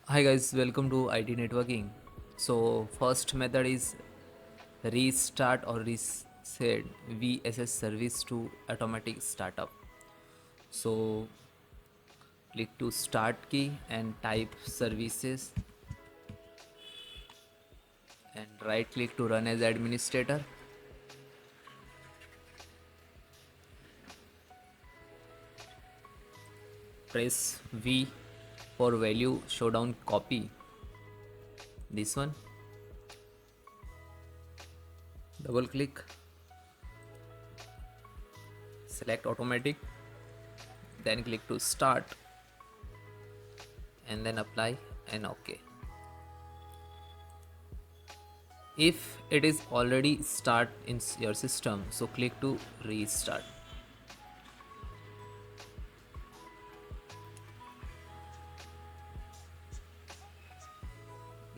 Hi guys, welcome to IT networking. So first method is restart or reset VSS service to automatic startup. So click to start key and type services and right click to run as administrator. Press V for value showdown copy. This one. Double click. Select automatic. Then click to start and then apply and OK. If it is already start in your system, so click to restart.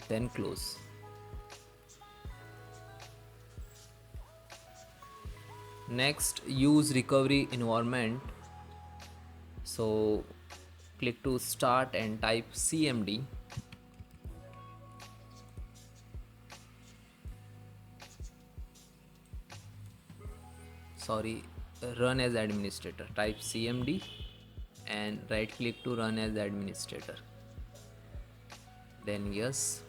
Then close. Next, use recovery environment. So click to start and type cmd. Sorry, run as administrator. Type cmd and right click to run as administrator. Then yes,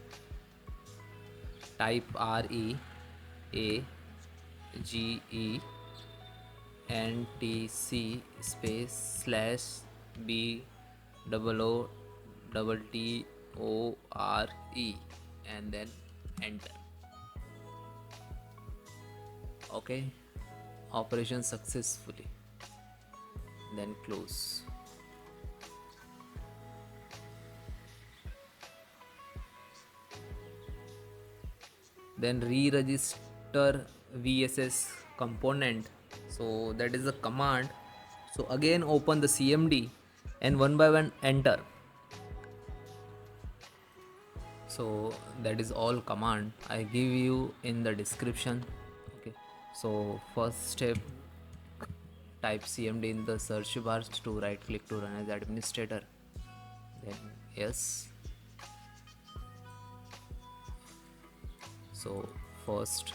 type REAGENTC space slash B double O double TORE and then enter. Okay, operation successfully. Then close. Then re-register VSS component. So that is the command. So again open the CMD and one by one enter. So that is all command I give you in the description. Okay, so first step, type cmd in the search bar to right click to run as administrator. Then yes. So first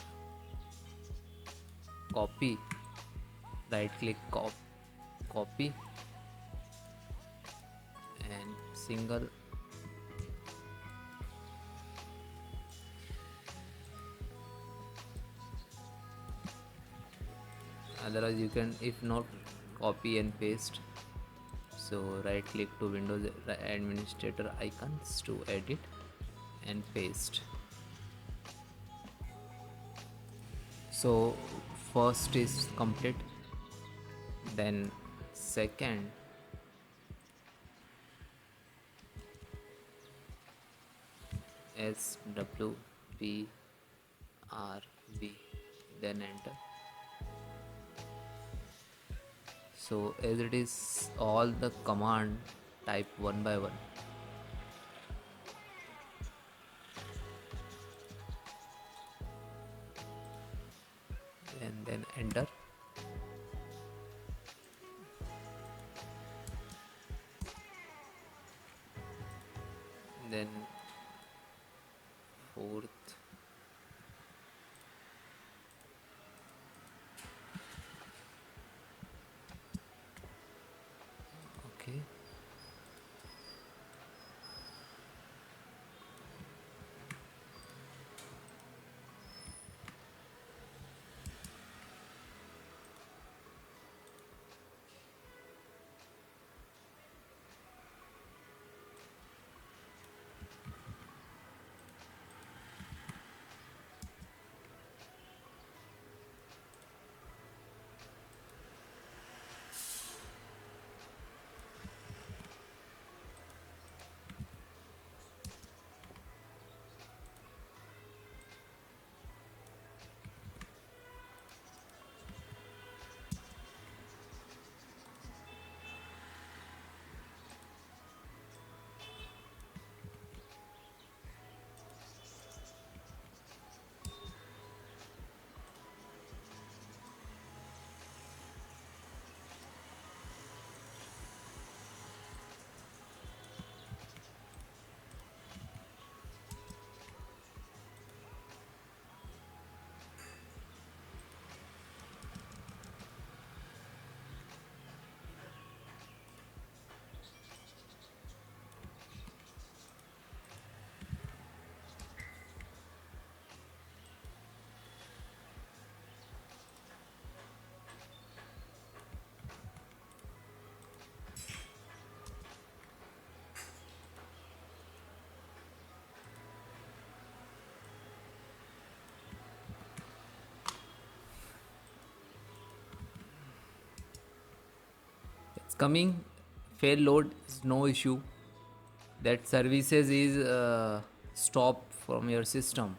copy, right click copy and single. Otherwise you can, if not, copy and paste. So right click to windows administrator icons to edit and paste. So first is complete, then second swprv, then enter. So as it is all the command, type one by one. And then enter. Then fourth, okay. coming. Fail load is no issue. That services is stopped from your system,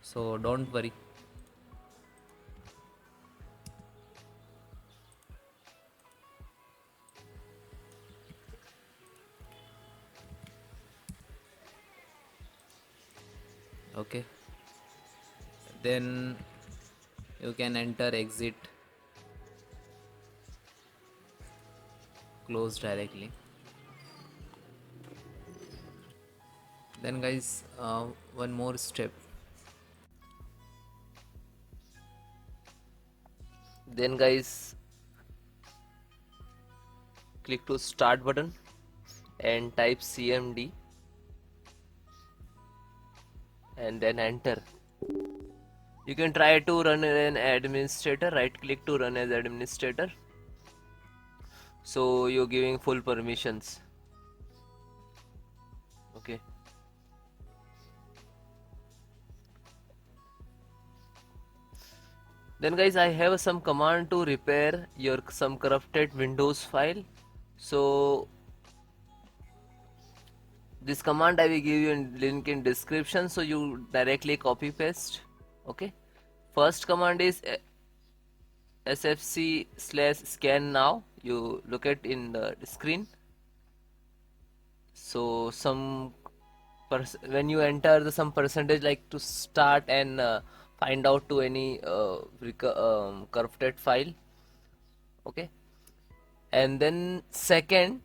so don't worry. Okay, then you can enter exit, close directly. Then guys, one more step. Then guys, click to start button and type cmd and then enter. You can try to run an administrator, right click to run as administrator, so you're giving full permissions. Okay, then guys, I have some command to repair your some corrupted Windows file. So this command I will give you in link in description, so you directly copy paste. Okay, first command is sfc/scannow. You look at in the screen. So some when you enter the some percentage like to start and find out to any corrupted file. Okay, and then second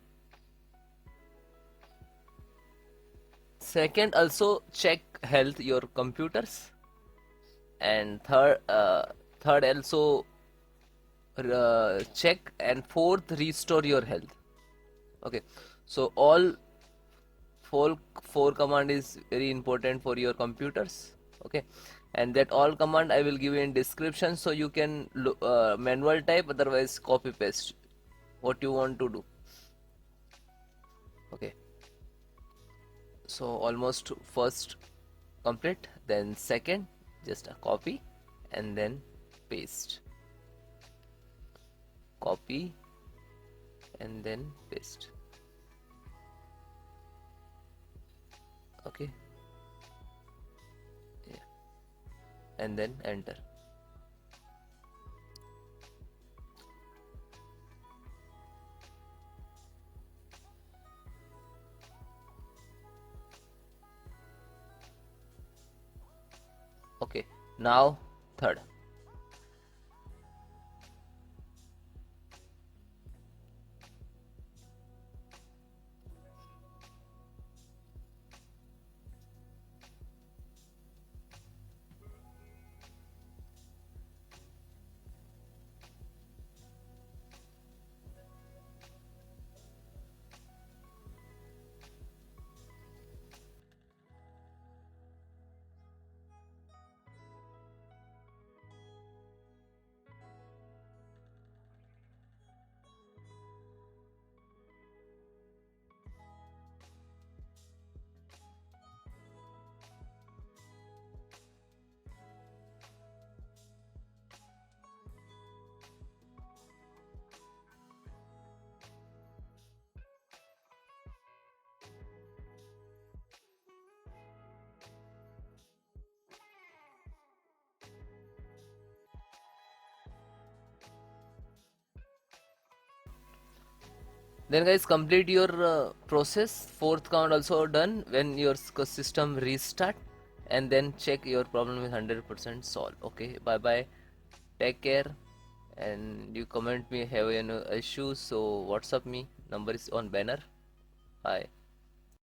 also check health your computers, and third also check, and fourth restore your health. Okay, so all four command is very important for your computers. Okay, and that all command I will give you in description, so you can manual type, otherwise copy paste what you want to do. Okay, so almost first complete, then second just a copy and then paste, copy and then paste. Okay, yeah, and then enter. Okay, now third. Then guys, complete your process. Fourth count also done. When your system restart, and then check your problem is 100% solved. Okay, bye bye, take care, and you comment me have any issue, so WhatsApp me, number is on banner. Bye.